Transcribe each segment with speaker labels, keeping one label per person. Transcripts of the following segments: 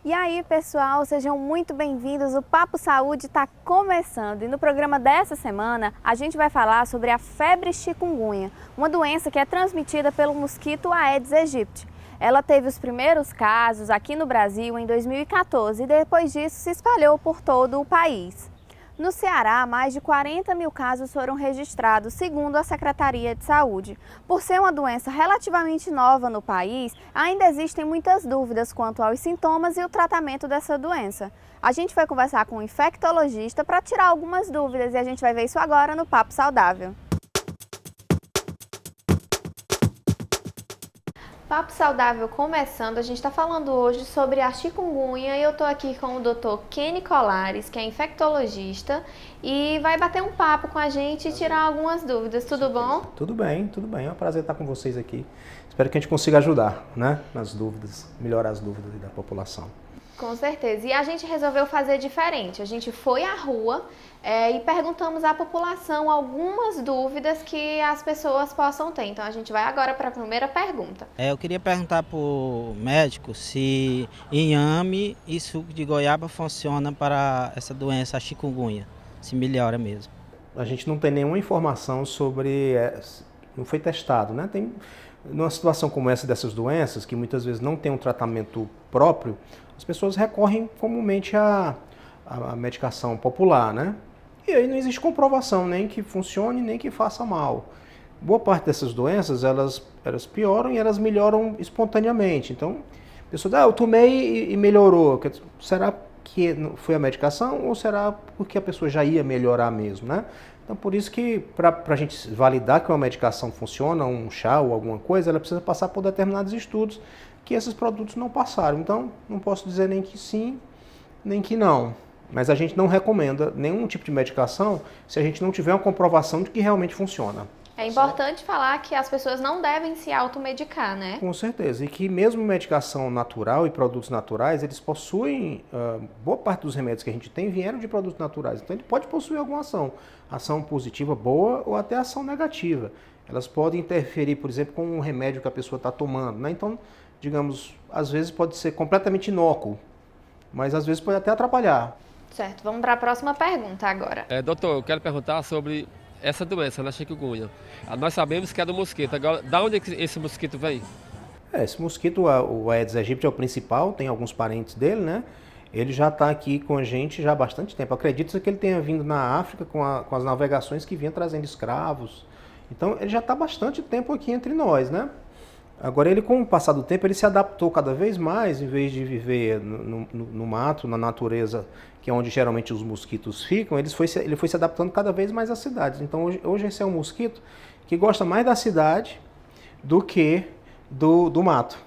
Speaker 1: E aí, pessoal, sejam muito bem-vindos. O Papo Saúde está começando e no programa dessa semana a gente vai falar sobre a febre chikungunya, uma doença que é transmitida pelo mosquito Aedes aegypti. Ela teve os primeiros casos aqui no Brasil em 2014 e depois disso se espalhou por todo o país. No Ceará, mais de 40 mil casos foram registrados, segundo a Secretaria de Saúde. Por ser uma doença relativamente nova no país, ainda existem muitas dúvidas quanto aos sintomas e o tratamento dessa doença. A gente vai conversar com um infectologista para tirar algumas dúvidas e a gente vai ver isso agora no Papo Saudável. Papo Saudável começando, a gente está falando hoje sobre a chikungunya e eu estou aqui com o Dr. Kenny Colares, que é infectologista e vai bater um papo com a gente e tirar algumas dúvidas, tudo bom?
Speaker 2: Tudo bem, é um prazer estar com vocês aqui. Espero que a gente consiga ajudar, nas dúvidas, melhorar as dúvidas da população.
Speaker 1: Com certeza, e a gente resolveu fazer diferente, a gente foi à rua e perguntamos à população algumas dúvidas que as pessoas possam ter. Então a gente vai agora para a primeira pergunta.
Speaker 3: Eu queria perguntar para o médico se inhame e suco de goiaba funciona para essa doença, a chikungunya, se melhora mesmo.
Speaker 2: A gente não tem nenhuma informação sobre, não foi testado, né? Numa situação como essa dessas doenças, que muitas vezes não tem um tratamento próprio, as pessoas recorrem comumente à medicação popular, né? E aí não existe comprovação nem que funcione, nem que faça mal. Boa parte dessas doenças, elas pioram e elas melhoram espontaneamente. Então, a pessoa eu tomei e melhorou. Será que foi a medicação ou será porque a pessoa já ia melhorar mesmo, né? Então, por isso que, para a gente validar que uma medicação funciona, um chá ou alguma coisa, ela precisa passar por determinados estudos que esses produtos não passaram. Então, não posso dizer nem que sim, nem que não. Mas a gente não recomenda nenhum tipo de medicação se a gente não tiver uma comprovação de que realmente funciona.
Speaker 1: É importante falar que as pessoas não devem se automedicar, né?
Speaker 2: Com certeza. E que mesmo medicação natural e produtos naturais, eles possuem, boa parte dos remédios que a gente tem vieram de produtos naturais. Então ele pode possuir alguma ação positiva boa ou até ação negativa. Elas podem interferir, por exemplo, com um remédio que a pessoa está tomando, né? Então, digamos, às vezes pode ser completamente inócuo, mas às vezes pode até atrapalhar.
Speaker 1: Certo, vamos para a próxima pergunta agora.
Speaker 4: Doutor, eu quero perguntar sobre essa doença, na chikungunya. Nós sabemos que é do mosquito. Agora, da onde esse mosquito vem?
Speaker 2: Esse mosquito, o Aedes aegypti é o principal, tem alguns parentes dele, né? Ele já está aqui com a gente já há bastante tempo. Acredita-se que ele tenha vindo na África com as navegações que vinham trazendo escravos. Então, ele já está há bastante tempo aqui entre nós, né? Agora, ele, com o passar do tempo, ele se adaptou cada vez mais, em vez de viver no mato, na natureza, que é onde geralmente os mosquitos ficam, ele foi se adaptando cada vez mais às cidades. Então, hoje esse é um mosquito que gosta mais da cidade do que do mato.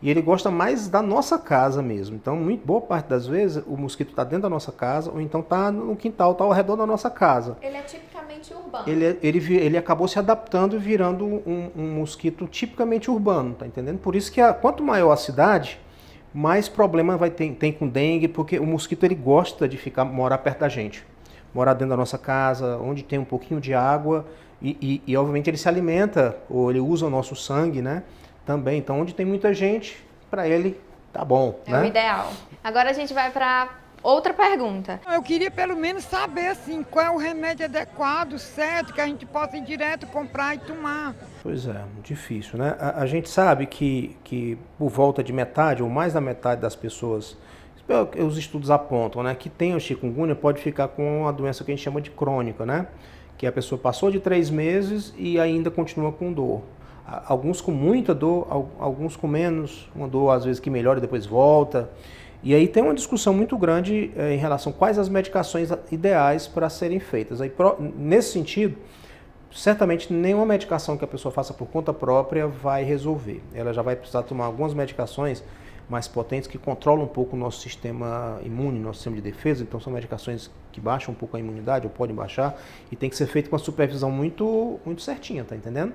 Speaker 2: E ele gosta mais da nossa casa mesmo. Então, boa parte das vezes, o mosquito está dentro da nossa casa, ou então está no quintal, está ao redor da nossa casa.
Speaker 1: Ele é tipicamente urbano.
Speaker 2: Ele acabou se adaptando e virando um mosquito tipicamente urbano, tá entendendo? Por isso que quanto maior a cidade, mais problema tem com dengue, porque o mosquito ele gosta de morar perto da gente. Morar dentro da nossa casa, onde tem um pouquinho de água e obviamente ele se alimenta, ou ele usa o nosso sangue, né? Também. Então, onde tem muita gente, para ele tá bom,
Speaker 1: é
Speaker 2: né?
Speaker 1: o ideal. Agora a gente vai para outra pergunta.
Speaker 5: Eu queria pelo menos saber assim, qual é o remédio adequado, certo, que a gente possa ir direto comprar e tomar.
Speaker 2: Pois é, difícil, né? A gente sabe que por volta de metade ou mais da metade das pessoas, os estudos apontam, né, que tem o chikungunya pode ficar com uma doença que a gente chama de crônica, né? Que a pessoa passou de 3 meses e ainda continua com dor. Alguns com muita dor, alguns com menos, uma dor às vezes que melhora e depois volta. E aí tem uma discussão muito grande em relação a quais as medicações ideais para serem feitas. Aí, nesse sentido, certamente nenhuma medicação que a pessoa faça por conta própria vai resolver. Ela já vai precisar tomar algumas medicações mais potentes que controlam um pouco o nosso sistema imune, nosso sistema de defesa. Então são medicações que baixam um pouco a imunidade ou podem baixar e tem que ser feito com uma supervisão muito, muito certinha, tá entendendo?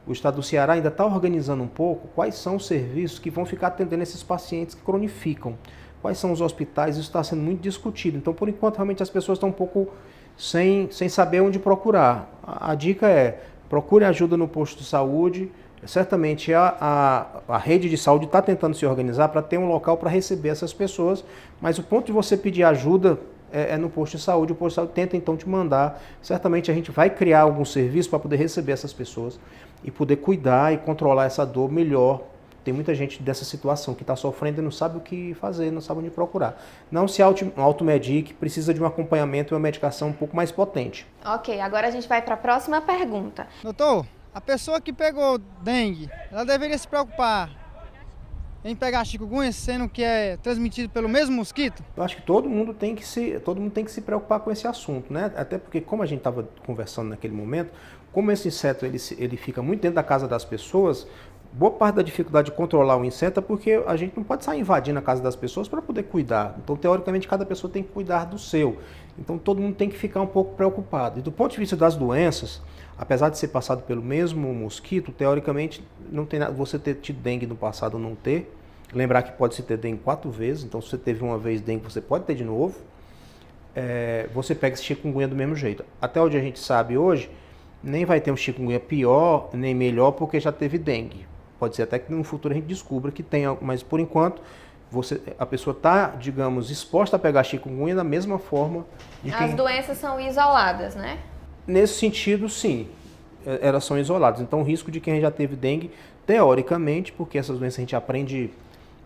Speaker 2: O estado do Ceará ainda está organizando um pouco quais são os serviços que vão ficar atendendo esses pacientes que cronificam. Quais são os hospitais, isso está sendo muito discutido. Então, por enquanto, realmente as pessoas estão um pouco sem saber onde procurar. A dica é, procure ajuda no posto de saúde, certamente a rede de saúde está tentando se organizar para ter um local para receber essas pessoas, mas o ponto de você pedir ajuda é no posto de saúde. O posto de saúde tenta então te mandar. Certamente a gente vai criar algum serviço para poder receber essas pessoas e poder cuidar e controlar essa dor melhor. Tem muita gente dessa situação que está sofrendo e não sabe o que fazer, não sabe onde procurar. Não se automedique, precisa de um acompanhamento e uma medicação um pouco mais potente.
Speaker 1: Ok, agora a gente vai para a próxima pergunta.
Speaker 6: Doutor, a pessoa que pegou dengue, ela deveria se preocupar em pegar chikungunya, sendo que é transmitido pelo mesmo mosquito?
Speaker 2: Eu acho que todo mundo tem que se preocupar com esse assunto, né? Até porque, como a gente estava conversando naquele momento, como esse inseto ele fica muito dentro da casa das pessoas, boa parte da dificuldade de controlar o inseto é porque a gente não pode sair invadindo a casa das pessoas para poder cuidar. Então, teoricamente, cada pessoa tem que cuidar do seu. Então, todo mundo tem que ficar um pouco preocupado. E do ponto de vista das doenças, apesar de ser passado pelo mesmo mosquito, teoricamente, não tem nada, você ter tido dengue no passado ou não ter. Lembrar que pode se ter dengue 4 vezes, então se você teve uma vez dengue, você pode ter de novo. Você pega esse chikungunya do mesmo jeito. Até onde a gente sabe hoje, nem vai ter um chikungunya pior nem melhor porque já teve dengue. Pode ser até que no futuro a gente descubra que tem, mas por enquanto a pessoa está, digamos, exposta a pegar chikungunya da mesma forma de quem...
Speaker 1: As doenças são isoladas, né?
Speaker 2: Nesse sentido, sim, elas são isoladas. Então o risco de quem já teve dengue, teoricamente, porque essas doenças a gente aprende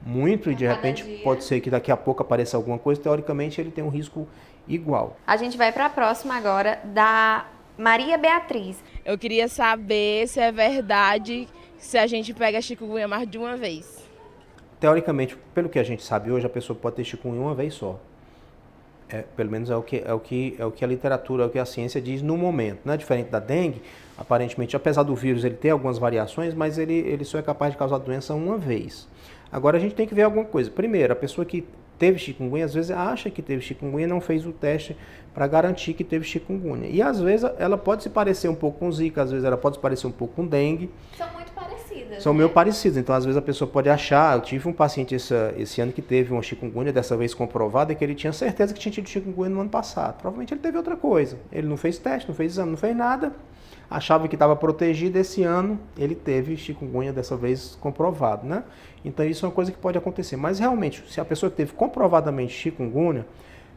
Speaker 2: muito e de repente pode ser que daqui a pouco apareça alguma coisa, teoricamente ele tem um risco igual.
Speaker 1: A gente vai para a próxima agora, da Maria Beatriz.
Speaker 7: Eu queria saber se é verdade se a gente pega chikungunya mais de uma vez.
Speaker 2: Teoricamente, pelo que a gente sabe hoje, a pessoa pode ter chikungunya uma vez só. Pelo menos é o que a literatura, é o que a ciência diz no momento. Não é diferente da dengue, aparentemente, apesar do vírus ele ter algumas variações, mas ele só é capaz de causar doença uma vez. Agora a gente tem que ver alguma coisa. Primeiro, a pessoa que teve chikungunya, às vezes acha que teve chikungunya e não fez o teste para garantir que teve chikungunya. E às vezes ela pode se parecer um pouco com zika, às vezes ela pode se parecer um pouco com dengue.
Speaker 1: São muito parecidas.
Speaker 2: São meio parecidas, então às vezes a pessoa pode achar. Eu tive um paciente esse ano que teve uma chikungunya, dessa vez comprovada, que ele tinha certeza que tinha tido chikungunya no ano passado. Provavelmente ele teve outra coisa. Ele não fez teste, não fez exame, não fez nada. Achava que estava protegido. Esse ano ele teve chikungunya, dessa vez comprovado, né? Então isso é uma coisa que pode acontecer. Mas realmente, se a pessoa teve comprovadamente chikungunya,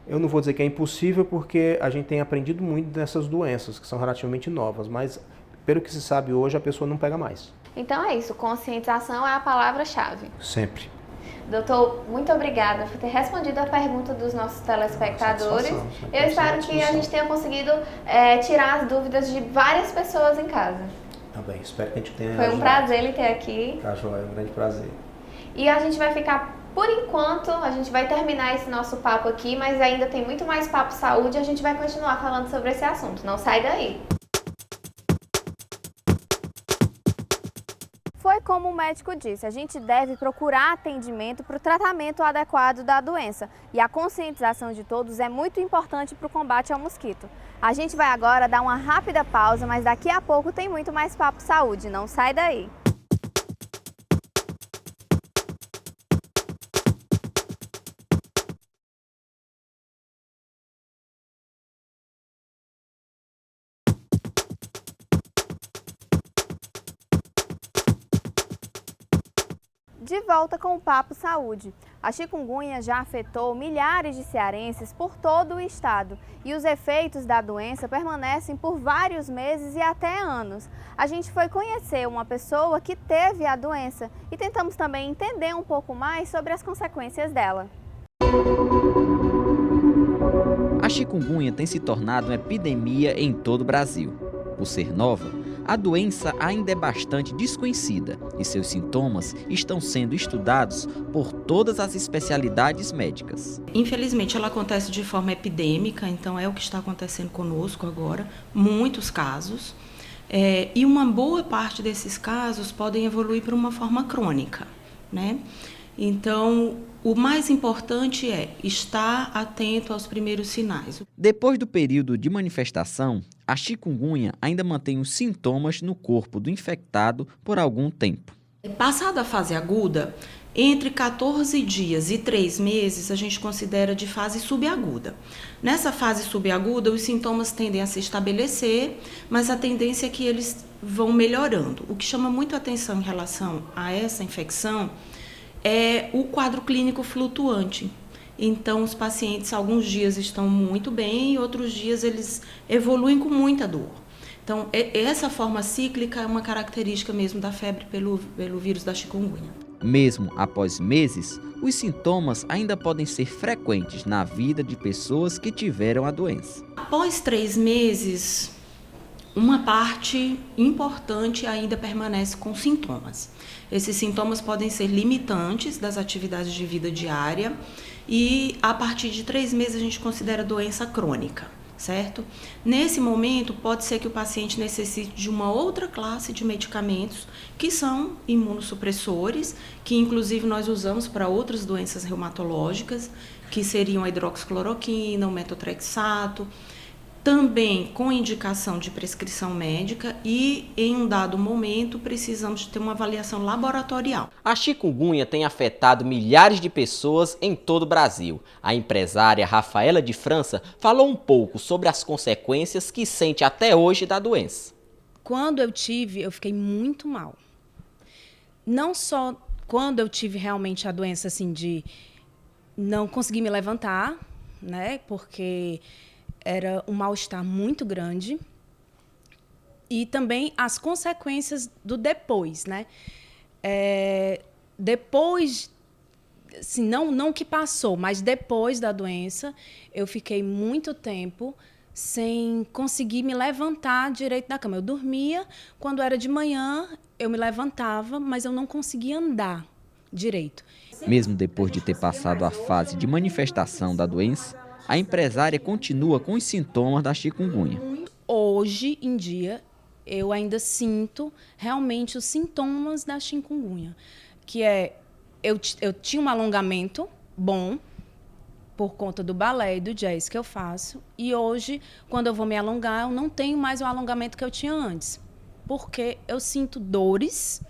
Speaker 2: eu não vou dizer que é impossível, porque a gente tem aprendido muito dessas doenças, que são relativamente novas, mas pelo que se sabe hoje, a pessoa não pega mais.
Speaker 1: Então é isso, conscientização é a palavra-chave.
Speaker 2: Sempre.
Speaker 1: Doutor, muito obrigada por ter respondido a pergunta dos nossos telespectadores. Eu espero que a gente tenha conseguido tirar as dúvidas de várias pessoas em casa.
Speaker 2: Tá bem, espero que a gente tenha
Speaker 1: Foi um prazer ele ter aqui.
Speaker 2: Tá joia, um grande prazer.
Speaker 1: E a gente vai ficar, por enquanto, a gente vai terminar esse nosso papo aqui, mas ainda tem muito mais Papo Saúde e a gente vai continuar falando sobre esse assunto. Não sai daí! Foi como o médico disse, a gente deve procurar atendimento para o tratamento adequado da doença. E a conscientização de todos é muito importante para o combate ao mosquito. A gente vai agora dar uma rápida pausa, mas daqui a pouco tem muito mais Papo Saúde. Não sai daí! De volta com o Papo Saúde. A chikungunya já afetou milhares de cearenses por todo o estado e os efeitos da doença permanecem por vários meses e até anos. A gente foi conhecer uma pessoa que teve a doença e tentamos também entender um pouco mais sobre as consequências dela.
Speaker 8: A chikungunya tem se tornado uma epidemia em todo o Brasil. Por ser nova, a doença ainda é bastante desconhecida e seus sintomas estão sendo estudados por todas as especialidades médicas.
Speaker 9: Infelizmente, ela acontece de forma epidêmica, então é o que está acontecendo conosco agora, muitos casos. E uma boa parte desses casos podem evoluir para uma forma crônica, né? Então, o mais importante é estar atento aos primeiros sinais.
Speaker 8: Depois do período de manifestação, a chikungunya ainda mantém os sintomas no corpo do infectado por algum tempo.
Speaker 9: Passada a fase aguda, entre 14 dias e 3 meses, a gente considera de fase subaguda. Nessa fase subaguda, os sintomas tendem a se estabelecer, mas a tendência é que eles vão melhorando. O que chama muito atenção em relação a essa infecção é o quadro clínico flutuante. Então, os pacientes, alguns dias estão muito bem e outros dias eles evoluem com muita dor. Então, essa forma cíclica é uma característica mesmo da febre pelo vírus da chikungunya.
Speaker 8: Mesmo após meses, os sintomas ainda podem ser frequentes na vida de pessoas que tiveram a doença.
Speaker 9: Após 3 meses, uma parte importante ainda permanece com sintomas. Esses sintomas podem ser limitantes das atividades de vida diária e a partir de 3 meses a gente considera doença crônica, certo? Nesse momento pode ser que o paciente necessite de uma outra classe de medicamentos que são imunossupressores, que inclusive nós usamos para outras doenças reumatológicas, que seriam a hidroxicloroquina, o metotrexato, também com indicação de prescrição médica e, em um dado momento, precisamos de ter uma avaliação laboratorial.
Speaker 10: A chikungunya tem afetado milhares de pessoas em todo o Brasil. A empresária Rafaela de França falou um pouco sobre as consequências que sente até hoje da doença.
Speaker 11: Quando eu tive, eu fiquei muito mal. Não só quando eu tive realmente a doença, assim, de não conseguir me levantar, né, porque era um mal-estar muito grande, e também as consequências do depois, né? Depois, assim, não que passou, mas depois da doença, eu fiquei muito tempo sem conseguir me levantar direito da cama. Eu dormia, quando era de manhã, eu me levantava, mas eu não conseguia andar direito.
Speaker 8: Mesmo depois de ter passado a fase de manifestação da doença, a empresária continua com os sintomas da chikungunya.
Speaker 11: Hoje em dia, eu ainda sinto realmente os sintomas da chikungunya, que é, eu tinha um alongamento bom por conta do balé e do jazz que eu faço, e hoje, quando eu vou me alongar, eu não tenho mais o alongamento que eu tinha antes, porque eu sinto dores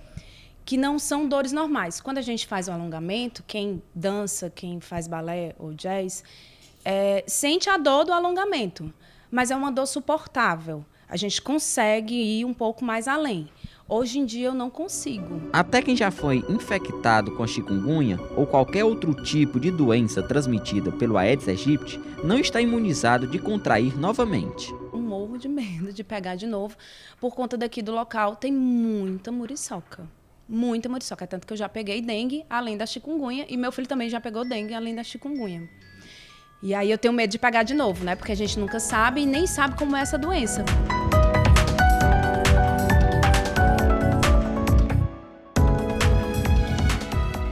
Speaker 11: que não são dores normais. Quando a gente faz o alongamento, quem dança, quem faz balé ou jazz, sente a dor do alongamento, mas é uma dor suportável. A gente consegue ir um pouco mais além. Hoje em dia eu não consigo.
Speaker 8: Até quem já foi infectado com a chikungunya ou qualquer outro tipo de doença transmitida pelo Aedes aegypti não está imunizado de contrair novamente.
Speaker 11: Eu morro de medo de pegar de novo, por conta daqui do local tem muita muriçoca. Muita muriçoca, tanto que eu já peguei dengue além da chikungunya, e meu filho também já pegou dengue além da chikungunya. E aí eu tenho medo de pegar de novo, né? Porque a gente nunca sabe e nem sabe como é essa doença.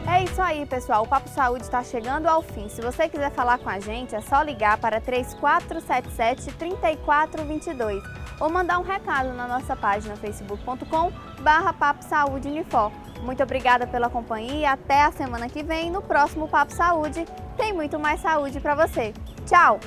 Speaker 1: É isso aí, pessoal. O Papo Saúde está chegando ao fim. Se você quiser falar com a gente, é só ligar para 3477-3422 ou mandar um recado na nossa página facebook.com/Papo Saúde Unifor. Muito obrigada pela companhia e até a semana que vem. No próximo Papo Saúde tem muito mais saúde para você. Tchau!